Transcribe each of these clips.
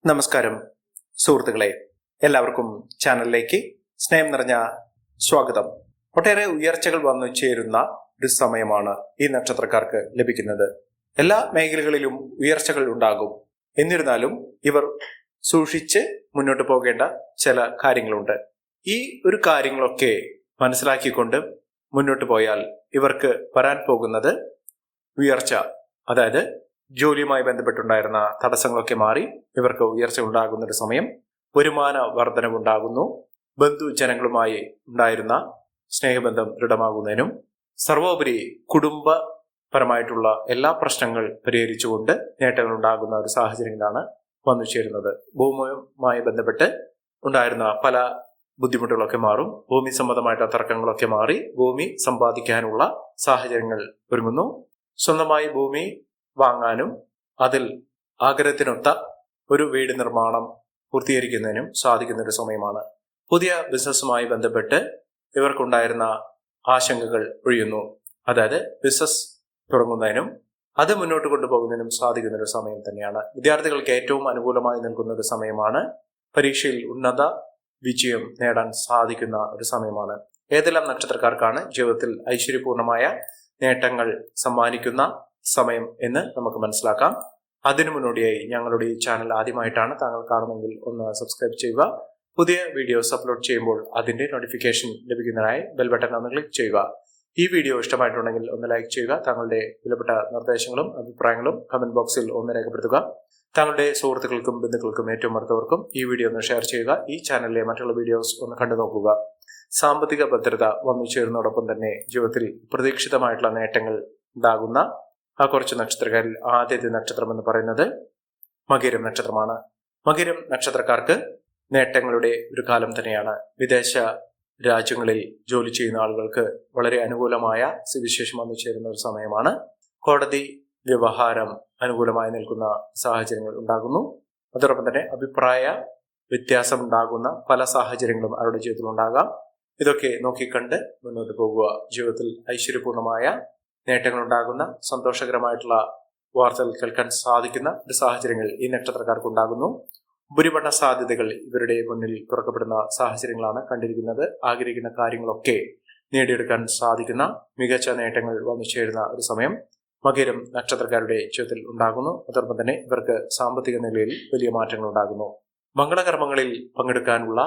നമസ്കാരം സുഹൃത്തുക്കളെ, എല്ലാവർക്കും ചാനലിലേക്ക് സ്നേഹം നിറഞ്ഞ സ്വാഗതം. ഒട്ടേറെ ഉയർച്ചകൾ വന്നു ചേരുന്ന ഒരു സമയമാണ് ഈ നക്ഷത്രക്കാർക്ക് ലഭിക്കുന്നത്. എല്ലാ മേഖലകളിലും ഉയർച്ചകൾ ഉണ്ടാകും. എന്നിരുന്നാലും ഇവർ സൂക്ഷിച്ച് മുന്നോട്ട് പോകേണ്ട ചില കാര്യങ്ങളുണ്ട്. ഈ ഒരു കാര്യങ്ങളൊക്കെ മനസ്സിലാക്കിക്കൊണ്ട് മുന്നോട്ട് പോയാൽ ഇവർക്ക് വരാൻ പോകുന്നത് ഉയർച്ച, അതായത് ജോലിയുമായി ബന്ധപ്പെട്ടുണ്ടായിരുന്ന തടസ്സങ്ങളൊക്കെ മാറി ഇവർക്ക് ഉയർച്ച ഉണ്ടാകുന്ന ഒരു സമയം. വരുമാന വർധനവുണ്ടാകുന്നു. ബന്ധുജനങ്ങളുമായി ഉണ്ടായിരുന്ന സ്നേഹബന്ധം ദൃഢമാകുന്നതിനും സർവോപരി കുടുംബപരമായിട്ടുള്ള എല്ലാ പ്രശ്നങ്ങൾ പരിഹരിച്ചുകൊണ്ട് നേട്ടങ്ങൾ ഉണ്ടാകുന്ന ഒരു സാഹചര്യങ്ങളാണ് വന്നു ചേരുന്നത്. ഭൂമിയുമായി ബന്ധപ്പെട്ട് ഉണ്ടായിരുന്ന പല ബുദ്ധിമുട്ടുകളൊക്കെ മാറും. ഭൂമി സംബന്ധമായിട്ടുള്ള തർക്കങ്ങളൊക്കെ മാറി ഭൂമി സമ്പാദിക്കാനുള്ള സാഹചര്യങ്ങൾ ഒരുങ്ങുന്നു. സ്വന്തമായി ഭൂമി വാങ്ങാനും അതിൽ ആഗ്രഹത്തിനൊത്ത ഒരു വീട് നിർമ്മാണം പൂർത്തീകരിക്കുന്നതിനും സാധിക്കുന്ന ഒരു സമയമാണ്. പുതിയ ബിസിനസ്സുമായി ബന്ധപ്പെട്ട് ഇവർക്കുണ്ടായിരുന്ന ആശങ്കകൾ ഒഴിയുന്നു. അതായത് ബിസിനസ് തുടങ്ങുന്നതിനും അത് മുന്നോട്ട് കൊണ്ടുപോകുന്നതിനും സാധിക്കുന്ന ഒരു സമയം തന്നെയാണ്. വിദ്യാർത്ഥികൾക്ക് ഏറ്റവും അനുകൂലമായി നിൽക്കുന്ന ഒരു സമയമാണ്. പരീക്ഷയിൽ ഉന്നത വിജയം നേടാൻ സാധിക്കുന്ന ഒരു സമയമാണ്. ഏതെല്ലാം നക്ഷത്രക്കാർക്കാണ് ജീവിതത്തിൽ ഐശ്വര്യപൂർണമായ നേട്ടങ്ങൾ സമ്മാനിക്കുന്ന സമയം എന്ന് നമുക്ക് മനസ്സിലാക്കാം. അതിനു മുന്നോടിയായി ഞങ്ങളുടെ ഈ ചാനൽ ആദ്യമായിട്ടാണ് താങ്കൾ കാണുമെങ്കിൽ ഒന്ന് സബ്സ്ക്രൈബ് ചെയ്യുക. പുതിയ വീഡിയോസ് അപ്ലോഡ് ചെയ്യുമ്പോൾ അതിന്റെ നോട്ടിഫിക്കേഷൻ ലഭിക്കുന്നതിനായി ബെൽ ബട്ടൺ ഒന്ന് ക്ലിക്ക് ചെയ്യുക. ഈ വീഡിയോ ഇഷ്ടമായിട്ടുണ്ടെങ്കിൽ ഒന്ന് ലൈക്ക് ചെയ്യുക. താങ്കളുടെ വിലപ്പെട്ട നിർദ്ദേശങ്ങളും അഭിപ്രായങ്ങളും കമന്റ് ബോക്സിൽ ഒന്ന് രേഖപ്പെടുത്തുക. താങ്കളുടെ സുഹൃത്തുക്കൾക്കും ബന്ധുക്കൾക്കും ഏറ്റവും അടുത്തവർക്കും ഈ വീഡിയോ ഒന്ന് ഷെയർ ചെയ്യുക. ഈ ചാനലിലെ മറ്റുള്ള വീഡിയോസ് ഒന്ന് കണ്ടു നോക്കുക. സാമ്പത്തിക ഭദ്രത വന്നു ചേരുന്നതോടൊപ്പം തന്നെ ജീവിതത്തിൽ പ്രതീക്ഷിതമായിട്ടുള്ള നേട്ടങ്ങൾ ഉണ്ടാകുന്ന ആ കുറച്ച് നക്ഷത്രക്കാരിൽ ആദ്യത്തെ നക്ഷത്രം എന്ന് പറയുന്നത് മകരം നക്ഷത്രമാണ്. മകരം നക്ഷത്രക്കാർക്ക് നേട്ടങ്ങളുടെ ഒരു കാലം തന്നെയാണ്. വിദേശ രാജ്യങ്ങളിൽ ജോലി ചെയ്യുന്ന ആളുകൾക്ക് വളരെ അനുകൂലമായ സ്ഥിതിവിശേഷം വന്നു ചേരുന്ന ഒരു സമയമാണ്. കോടതി വ്യവഹാരം അനുകൂലമായി നിൽക്കുന്ന സാഹചര്യങ്ങൾ ഉണ്ടാകുന്നു. അതോടൊപ്പം തന്നെ അഭിപ്രായ വ്യത്യാസം ഉണ്ടാകുന്ന പല സാഹചര്യങ്ങളും അവരുടെ ജീവിതത്തിൽ ഉണ്ടാകാം. ഇതൊക്കെ നോക്കിക്കണ്ട് മുന്നോട്ട് പോകുക. ജീവിതത്തിൽ ഐശ്വര്യപൂർണമായ നേട്ടങ്ങൾ ഉണ്ടാകുന്ന സന്തോഷകരമായിട്ടുള്ള വാർത്തകൾ കേൾക്കാൻ സാധിക്കുന്ന ഒരു സാഹചര്യങ്ങൾ ഈ നക്ഷത്രക്കാർക്ക് ഉണ്ടാകുന്നു. ഉപരിപഠന സാധ്യതകൾ ഇവരുടെ മുന്നിൽ തുറക്കപ്പെടുന്ന സാഹചര്യങ്ങളാണ് കണ്ടിരിക്കുന്നത്. ആഗ്രഹിക്കുന്ന കാര്യങ്ങളൊക്കെ നേടിയെടുക്കാൻ സാധിക്കുന്ന മികച്ച നേട്ടങ്ങൾ വന്നു ചേരുന്ന ഒരു സമയം മകരം നക്ഷത്രക്കാരുടെ ജീവിതത്തിൽ ഉണ്ടാകുന്നു. അതോടൊപ്പം തന്നെ ഇവർക്ക് സാമ്പത്തിക നിലയിൽ വലിയ മാറ്റങ്ങൾ ഉണ്ടാകുന്നു. മംഗളകർമ്മങ്ങളിൽ പങ്കെടുക്കാനുള്ള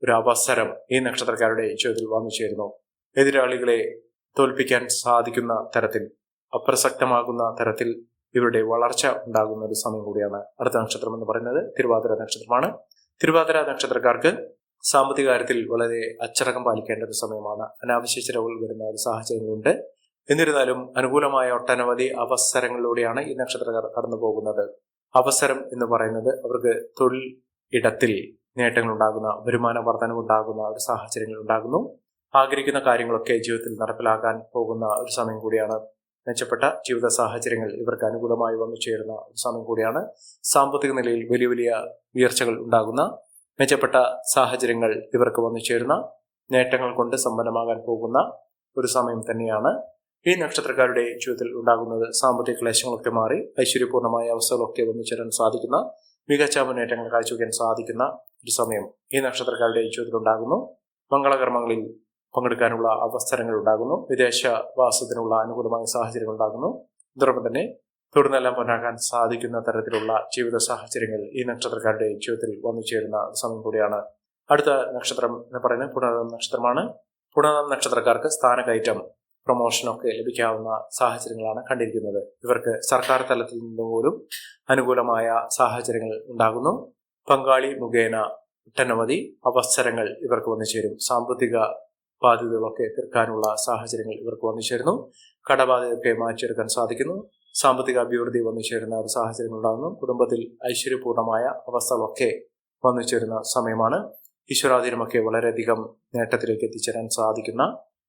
ഒരു അവസരം ഈ നക്ഷത്രക്കാരുടെ ജീവിതത്തിൽ വന്നു ചേരുന്നു. എതിരാളികളെ തോൽപ്പിക്കാൻ സാധിക്കുന്ന തരത്തിൽ, അപ്രസക്തമാകുന്ന തരത്തിൽ ഇവരുടെ വളർച്ച ഉണ്ടാകുന്ന ഒരു സമയം കൂടിയാണ്. അടുത്ത നക്ഷത്രം എന്ന് പറയുന്നത് തിരുവാതിര നക്ഷത്രമാണ്. തിരുവാതിര നക്ഷത്രക്കാർക്ക് സാമ്പത്തിക കാര്യത്തിൽ വളരെ അച്ചടക്കം പാലിക്കേണ്ട ഒരു സമയമാണ്. അനാവശ്യ ചിലവുകൾ വരുന്ന ഒരു സാഹചര്യങ്ങളുണ്ട്. എന്നിരുന്നാലും അനുകൂലമായ ഒട്ടനവധി അവസരങ്ങളിലൂടെയാണ് ഈ നക്ഷത്രക്കാർ കടന്നു പോകുന്നത്. അവസരം എന്ന് പറയുന്നത് അവർക്ക് തൊഴിൽ ഇടത്തിൽ നേട്ടങ്ങൾ ഉണ്ടാകുന്ന, വരുമാന വർധനവുണ്ടാകുന്ന ഒരു സാഹചര്യങ്ങൾ ഉണ്ടാകുന്നു. ആഗ്രഹിക്കുന്ന കാര്യങ്ങളൊക്കെ ജീവിതത്തിൽ നടപ്പിലാക്കാൻ പോകുന്ന ഒരു സമയം കൂടിയാണ്. മെച്ചപ്പെട്ട ജീവിത സാഹചര്യങ്ങൾ ഇവർക്ക് അനുകൂലമായി വന്നു ചേരുന്ന ഒരു സമയം കൂടിയാണ്. സാമ്പത്തിക നിലയിൽ വലിയ വലിയ ഉയർച്ചകൾ ഉണ്ടാകുന്ന, മെച്ചപ്പെട്ട സാഹചര്യങ്ങൾ ഇവർക്ക് വന്നു ചേരുന്ന, നേട്ടങ്ങൾ കൊണ്ട് സമ്പന്നമാകാൻ പോകുന്ന ഒരു സമയം തന്നെയാണ് ഈ നക്ഷത്രക്കാരുടെ ജീവിതത്തിൽ ഉണ്ടാകുന്നത്. സാമ്പത്തിക ക്ലേശങ്ങളൊക്കെ മാറി ഐശ്വര്യപൂർണമായ അവസ്ഥകളൊക്കെ വന്നു ചേരാൻ സാധിക്കുന്ന, മികച്ച മുന്നേറ്റങ്ങൾ കാഴ്ചവെക്കാൻ സാധിക്കുന്ന ഒരു സമയം ഈ നക്ഷത്രക്കാരുടെ ജീവിതത്തിൽ ഉണ്ടാകുന്നു. മംഗളകർമ്മങ്ങളിൽ പങ്കെടുക്കാനുള്ള അവസരങ്ങൾ ഉണ്ടാകുന്നു. വിദേശവാസത്തിനുള്ള അനുകൂലമായ സാഹചര്യങ്ങൾ ഉണ്ടാകുന്നു. ഇതോടൊപ്പം തന്നെ തുടർന്നെല്ലാം പൊന്നാക്കാൻ സാധിക്കുന്ന തരത്തിലുള്ള ജീവിത സാഹചര്യങ്ങൾ ഈ നക്ഷത്രക്കാരുടെ ജീവിതത്തിൽ വന്നു ചേരുന്ന സമയം കൂടിയാണ്. അടുത്ത നക്ഷത്രം എന്ന് പറയുന്നത് പുണർദം നക്ഷത്രമാണ്. പുണർദം നക്ഷത്രക്കാർക്ക് സ്ഥാനക്കയറ്റം, പ്രൊമോഷനൊക്കെ ലഭിക്കാവുന്ന സാഹചര്യങ്ങളാണ് കണ്ടിരിക്കുന്നത്. ഇവർക്ക് സർക്കാർ തലത്തിൽ നിന്നും പോലും അനുകൂലമായ സാഹചര്യങ്ങൾ ഉണ്ടാകുന്നു. പങ്കാളി മുഖേന ഒട്ടനവധി അവസരങ്ങൾ ഇവർക്ക് വന്നു ചേരും. സാമ്പത്തിക ബാധ്യതകളൊക്കെ തീർക്കാനുള്ള സാഹചര്യങ്ങൾ ഇവർക്ക് വന്നു ചേരുന്നു. കടബാധ്യതയൊക്കെ മാറ്റിയെടുക്കാൻ സാധിക്കുന്നു. സാമ്പത്തിക അഭിവൃദ്ധി വന്നു ചേരുന്ന ഒരു സാഹചര്യം ഉണ്ടാകുന്നു. കുടുംബത്തിൽ ഐശ്വര്യപൂർണമായ അവസ്ഥകളൊക്കെ വന്നു ചേരുന്ന സമയമാണ്. ഈശ്വരാധീനമൊക്കെ വളരെയധികം നേട്ടത്തിലേക്ക് എത്തിച്ചേരാൻ സാധിക്കുന്ന,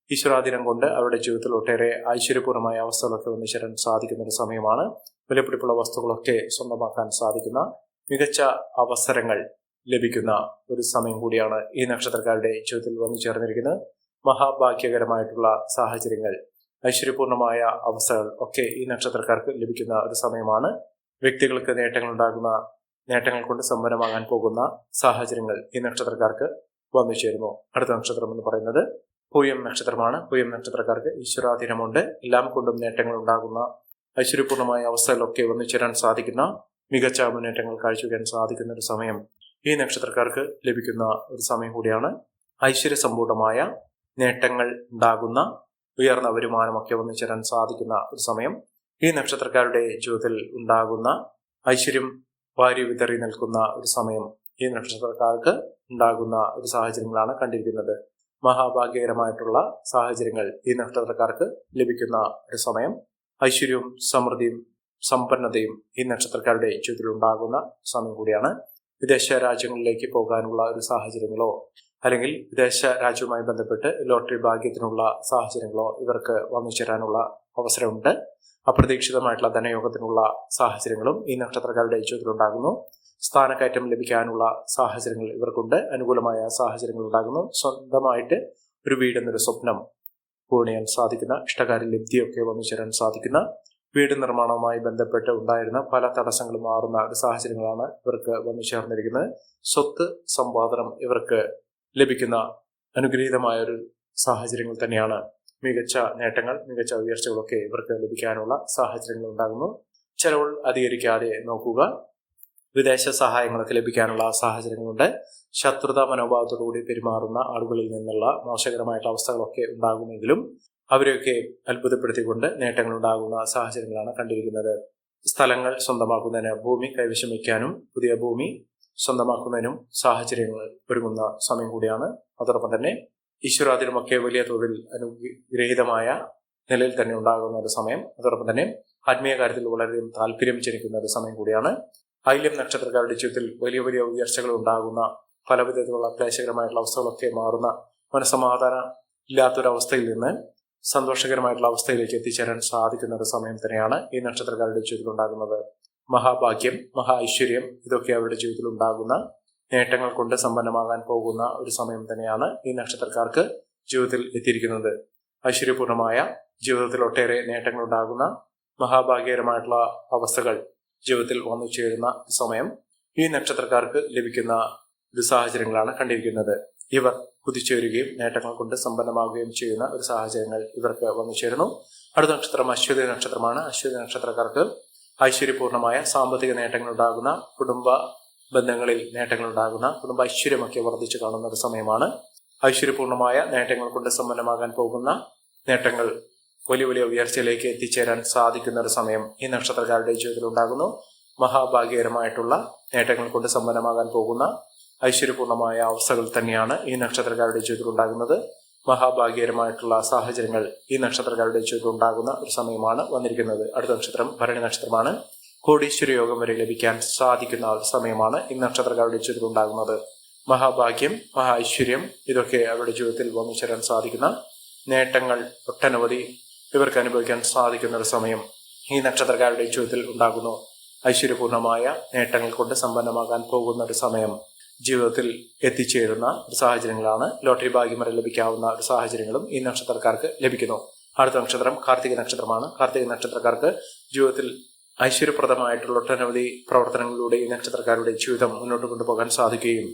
ഈശ്വരാധീനം കൊണ്ട് അവരുടെ ജീവിതത്തിൽ ഒട്ടേറെ ഐശ്വര്യപൂർണമായ അവസ്ഥകളൊക്കെ വന്നു ചേരാൻ സാധിക്കുന്ന ഒരു സമയമാണ്. വിലപിടിപ്പുള്ള വസ്തുക്കളൊക്കെ സ്വന്തമാക്കാൻ സാധിക്കുന്ന, മികച്ച അവസരങ്ങൾ ലഭിക്കുന്ന ഒരു സമയം കൂടിയാണ് ഈ നക്ഷത്രക്കാരുടെ ജീവിതത്തിൽ വന്നു ചേർന്നിരിക്കുന്നത്. മഹാഭാഗ്യകരമായിട്ടുള്ള സാഹചര്യങ്ങൾ, ഐശ്വര്യപൂർണമായ അവസ്ഥകൾ ഒക്കെ ഈ നക്ഷത്രക്കാർക്ക് ലഭിക്കുന്ന ഒരു സമയമാണ്. വ്യക്തികൾക്ക് നേട്ടങ്ങൾ ഉണ്ടാകുന്ന, നേട്ടങ്ങൾ കൊണ്ട് സമ്പന്നമാകാൻ പോകുന്ന സാഹചര്യങ്ങൾ ഈ നക്ഷത്രക്കാർക്ക് വന്നു ചേരുന്നു. അടുത്ത നക്ഷത്രം എന്ന് പറയുന്നത് പൂയം നക്ഷത്രമാണ്. പൂയം നക്ഷത്രക്കാർക്ക് ഈശ്വരാധീനമുണ്ട്. എല്ലാം കൊണ്ടും നേട്ടങ്ങൾ ഉണ്ടാകുന്ന ഐശ്വര്യപൂർണമായ അവസ്ഥകളൊക്കെ വന്നു ചേരാൻ സാധിക്കുന്ന മികച്ച മുന്നേറ്റങ്ങൾ കാഴ്ചവെക്കാൻ സാധിക്കുന്ന ഒരു സമയം ഈ നക്ഷത്രക്കാർക്ക് ലഭിക്കുന്ന ഒരു സമയം കൂടിയാണ്. ഐശ്വര്യസമ്പൂർണമായ നേട്ടങ്ങൾ ഉണ്ടാകുന്ന ഉയർന്ന വരുമാനമൊക്കെ വന്നു ചേരാൻ സാധിക്കുന്ന ഒരു സമയം ഈ നക്ഷത്രക്കാരുടെ ജീവിതത്തിൽ ഉണ്ടാകുന്ന ഐശ്വര്യം വാരി വിതറി നിൽക്കുന്ന ഒരു സമയം ഈ നക്ഷത്രക്കാർക്ക് ഉണ്ടാകുന്ന ഒരു സാഹചര്യങ്ങളാണ് കണ്ടിരിക്കുന്നത്. മഹാഭാഗ്യകരമായിട്ടുള്ള സാഹചര്യങ്ങൾ ഈ നക്ഷത്രക്കാർക്ക് ലഭിക്കുന്ന ഒരു സമയം. ഐശ്വര്യവും സമൃദ്ധിയും സമ്പന്നതയും ഈ നക്ഷത്രക്കാരുടെ ജീവിതത്തിൽ ഉണ്ടാകുന്ന സമയം കൂടിയാണ്. വിദേശ രാജ്യങ്ങളിലേക്ക് പോകാനുള്ള ഒരു സാഹചര്യങ്ങളോ അല്ലെങ്കിൽ വിദേശ രാജ്യവുമായി ബന്ധപ്പെട്ട് ലോട്ടറി ഭാഗ്യത്തിനുള്ള സാഹചര്യങ്ങളോ ഇവർക്ക് വന്നു ചേരാനുള്ള അവസരമുണ്ട്. അപ്രതീക്ഷിതമായിട്ടുള്ള ധനയോഗത്തിനുള്ള സാഹചര്യങ്ങളും ഈ നക്ഷത്രക്കാരുടെ ജീവിതത്തിൽ ഉണ്ടാകുന്നു. സ്ഥാനക്കയറ്റം ലഭിക്കാനുള്ള സാഹചര്യങ്ങൾ ഇവർക്കുണ്ട്. അനുകൂലമായ സാഹചര്യങ്ങൾ ഉണ്ടാകുന്നു. സ്വന്തമായിട്ട് ഒരു വീടെന്നൊരു സ്വപ്നം പൂർണ്ണിയാൻ സാധിക്കുന്ന, ഇഷ്ടകാര്യ ലബ്ധിയൊക്കെ വന്നു ചേരാൻ സാധിക്കുന്ന, വീട് നിർമ്മാണവുമായി ബന്ധപ്പെട്ട് ഉണ്ടായിരുന്ന പല തടസ്സങ്ങളും മാറുന്ന ഒരു സാഹചര്യങ്ങളാണ് ഇവർക്ക് വന്നു ചേർന്നിരിക്കുന്നത്. സ്വത്ത് സമ്പാദനം ഇവർക്ക് ലഭിക്കുന്ന അനുഗ്രഹീതമായ ഒരു സാഹചര്യങ്ങൾ തന്നെയാണ്. മികച്ച നേട്ടങ്ങൾ, മികച്ച ഉയർച്ചകളൊക്കെ ഇവർക്ക് ലഭിക്കാനുള്ള സാഹചര്യങ്ങൾ ഉണ്ടാകുന്നു. ചെലവുകൾ അധികരിക്കാതെ നോക്കുക. വിദേശ സഹായങ്ങളൊക്കെ ലഭിക്കാനുള്ള സാഹചര്യങ്ങളുണ്ട്. ശത്രുതാ മനോഭാവത്തോടുകൂടി പെരുമാറുന്ന ആളുകളിൽ നിന്നുള്ള മോശകരമായിട്ടുള്ള അവസ്ഥകളൊക്കെ ഉണ്ടാകുമെങ്കിലും അവരെയൊക്കെ അത്ഭുതപ്പെടുത്തിക്കൊണ്ട് നേട്ടങ്ങൾ ഉണ്ടാകുന്ന സാഹചര്യങ്ങളാണ് കണ്ടിരിക്കുന്നത്. സ്ഥലങ്ങൾ സ്വന്തമാക്കുന്നതിന്, ഭൂമി കൈവശം വയ്ക്കാനും പുതിയ ഭൂമി സ്വന്തമാക്കുന്നതിനും സാഹചര്യങ്ങൾ ഒരുങ്ങുന്ന സമയം കൂടിയാണ്. അതോടൊപ്പം തന്നെ ഈശ്വരാധീനമൊക്കെ വലിയ തോതിൽ അനുഗ്രഹീതമായ നിലയിൽ തന്നെ ഉണ്ടാകുന്ന ഒരു സമയം. അതോടൊപ്പം തന്നെ ആത്മീയ കാര്യത്തിൽ വളരെയധികം താല്പര്യം ജനിക്കുന്ന ഒരു സമയം കൂടിയാണ്. ആയില്യം നക്ഷത്രക്കാരുടെ ജീവിതത്തിൽ വലിയ വലിയ ഉയർച്ചകൾ ഉണ്ടാകുന്ന, പല വിധത്തിലുള്ള ക്ലേശകരമായിട്ടുള്ള അവസ്ഥകളൊക്കെ മാറുന്ന, മനസ്സമാധാനം ഇല്ലാത്തൊരവസ്ഥയിൽ നിന്ന് സന്തോഷകരമായിട്ടുള്ള അവസ്ഥയിലേക്ക് എത്തിച്ചേരാൻ സാധിക്കുന്ന ഒരു സമയം തന്നെയാണ് ഈ നക്ഷത്രക്കാരുടെ ജീവിതത്തിൽ ഉണ്ടാകുന്നത്. മഹാഭാഗ്യം, മഹാ ഐശ്വര്യം ഇതൊക്കെ അവരുടെ ജീവിതത്തിൽ ഉണ്ടാകുന്ന, നേട്ടങ്ങൾ കൊണ്ട് സമ്പന്നമാകാൻ പോകുന്ന ഒരു സമയം തന്നെയാണ് ഈ നക്ഷത്രക്കാർക്ക് ജീവിതത്തിൽ എത്തിയിരിക്കുന്നത്. ഐശ്വര്യപൂർണമായ ജീവിതത്തിൽ ഒട്ടേറെ നേട്ടങ്ങൾ ഉണ്ടാകുന്ന, മഹാഭാഗ്യകരമായിട്ടുള്ള അവസ്ഥകൾ ജീവിതത്തിൽ വന്നു ചേരുന്ന സമയം ഈ നക്ഷത്രക്കാർക്ക് ലഭിക്കുന്ന ഒരു സാഹചര്യങ്ങളാണ് കണ്ടിരിക്കുന്നത്. ഇവർ കുതിച്ചുവരികയും നേട്ടങ്ങൾ കൊണ്ട് സമ്പന്നമാകുകയും ചെയ്യുന്ന ഒരു സാഹചര്യങ്ങൾ ഇവർക്ക് വന്നു ചേരുന്നു. അടുത്ത നക്ഷത്രം അശ്വതി നക്ഷത്രമാണ്. അശ്വതി നക്ഷത്രക്കാർക്ക് ഐശ്വര്യപൂർണമായ സാമ്പത്തിക നേട്ടങ്ങൾ ഉണ്ടാകുന്ന, കുടുംബ ബന്ധങ്ങളിൽ നേട്ടങ്ങൾ ഉണ്ടാകുന്ന, കുടുംബ ഐശ്വര്യമൊക്കെ വർദ്ധിച്ചു കാണുന്ന ഒരു സമയമാണ്. ഐശ്വര്യപൂർണമായ നേട്ടങ്ങൾ കൊണ്ട് സമ്പന്നമാകാൻ പോകുന്ന, നേട്ടങ്ങൾ വലിയ വലിയ ഉയർച്ചയിലേക്ക് എത്തിച്ചേരാൻ സാധിക്കുന്ന ഒരു സമയം ഈ നക്ഷത്രക്കാരുടെ ജീവിതത്തിൽ ഉണ്ടാകുന്നു. മഹാഭാഗ്യകരമായിട്ടുള്ള നേട്ടങ്ങൾ കൊണ്ട് സമ്പന്നമാകാൻ പോകുന്ന ഐശ്വര്യപൂർണമായ അവസ്ഥകൾ തന്നെയാണ് ഈ നക്ഷത്രക്കാരുടെ ജീവിതത്തിൽ ഉണ്ടാകുന്നത്. മഹാഭാഗ്യകരമായിട്ടുള്ള സാഹചര്യങ്ങൾ ഈ നക്ഷത്രക്കാരുടെ ജീവിതത്തിൽ ഉണ്ടാകുന്ന ഒരു സമയമാണ് വന്നിരിക്കുന്നത്. അടുത്ത നക്ഷത്രം ഭരണി നക്ഷത്രമാണ്. കോടീശ്വര യോഗം വരെ ലഭിക്കാൻ സാധിക്കുന്ന സമയമാണ് ഈ നക്ഷത്രക്കാരുടെ ജീവിതത്തിൽ ഉണ്ടാകുന്നത്. മഹാഭാഗ്യം, മഹാ ഐശ്വര്യം ഇതൊക്കെ അവരുടെ ജീവിതത്തിൽ വന്നു ചേരാൻ സാധിക്കുന്ന, നേട്ടങ്ങൾ ഒട്ടനവധി ഇവർക്ക് അനുഭവിക്കാൻ സാധിക്കുന്ന ഒരു സമയം ഈ നക്ഷത്രക്കാരുടെ ജീവിതത്തിൽ ഉണ്ടാകുന്നു. ഐശ്വര്യപൂർണമായ നേട്ടങ്ങൾ കൊണ്ട് സമ്പന്നമാകാൻ പോകുന്ന ഒരു സമയം ജീവിതത്തിൽ എത്തിച്ചേരുന്ന ഒരു സാഹചര്യങ്ങളാണ്. ലോട്ടറി ഭാഗ്യം വരെ ലഭിക്കാവുന്ന ഒരു സാഹചര്യങ്ങളും ഈ നക്ഷത്രക്കാർക്ക് ലഭിക്കുന്നു. അടുത്ത നക്ഷത്രം കാർത്തിക നക്ഷത്രമാണ്. കാർത്തിക നക്ഷത്രക്കാർക്ക് ജീവിതത്തിൽ ഐശ്വര്യപ്രദമായിട്ടുള്ള ഒട്ടനവധി പ്രവർത്തനങ്ങളിലൂടെ ഈ നക്ഷത്രക്കാരുടെ ജീവിതം മുന്നോട്ട് കൊണ്ടുപോകാൻ സാധിക്കുകയും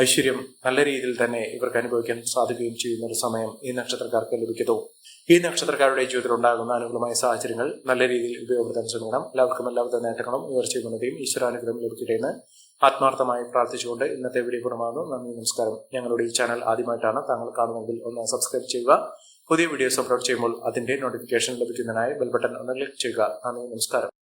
ഐശ്വര്യം നല്ല രീതിയിൽ തന്നെ ഇവർക്ക് അനുഭവിക്കാൻ സാധിക്കുകയും ചെയ്യുന്ന ഒരു സമയം ഈ നക്ഷത്രക്കാർക്ക് ലഭിക്കുന്നു. ഈ നക്ഷത്രക്കാരുടെ ജീവിതത്തിൽ ഉണ്ടാകുന്ന അനുകൂലമായ സാഹചര്യങ്ങൾ നല്ല രീതിയിൽ ഉപയോഗപ്പെടുത്താൻ ശ്രമിക്കണം. എല്ലാവർക്കും എല്ലാവിധ നേട്ടങ്ങളും ഉയർച്ചയും ഉന്നതിയും ഈശ്വരാനുഗ്രഹം ലഭിക്കട്ടെ എന്ന് ആത്മാർത്ഥമായി പ്രാർത്ഥിച്ചുകൊണ്ട് ഇന്നത്തെ വീഡിയോ പൂർണ്ണമാകുന്നു. നന്ദി, നമസ്കാരം. ഞങ്ങളുടെ ഈ ചാനൽ ആദ്യമായിട്ടാണ് താങ്കൾ കാണുന്നതെങ്കിൽ ഒന്ന് സബ്സ്ക്രൈബ് ചെയ്യുക. പുതിയ വീഡിയോസ് അപ്ലോഡ് ചെയ്യുമ്പോൾ അതിന്റെ നോട്ടിഫിക്കേഷൻ ലഭിക്കുന്നതിനായി ബെൽ ബട്ടൺ ഒന്ന് ക്ലിക്ക് ചെയ്യുക. നന്ദി, നമസ്കാരം.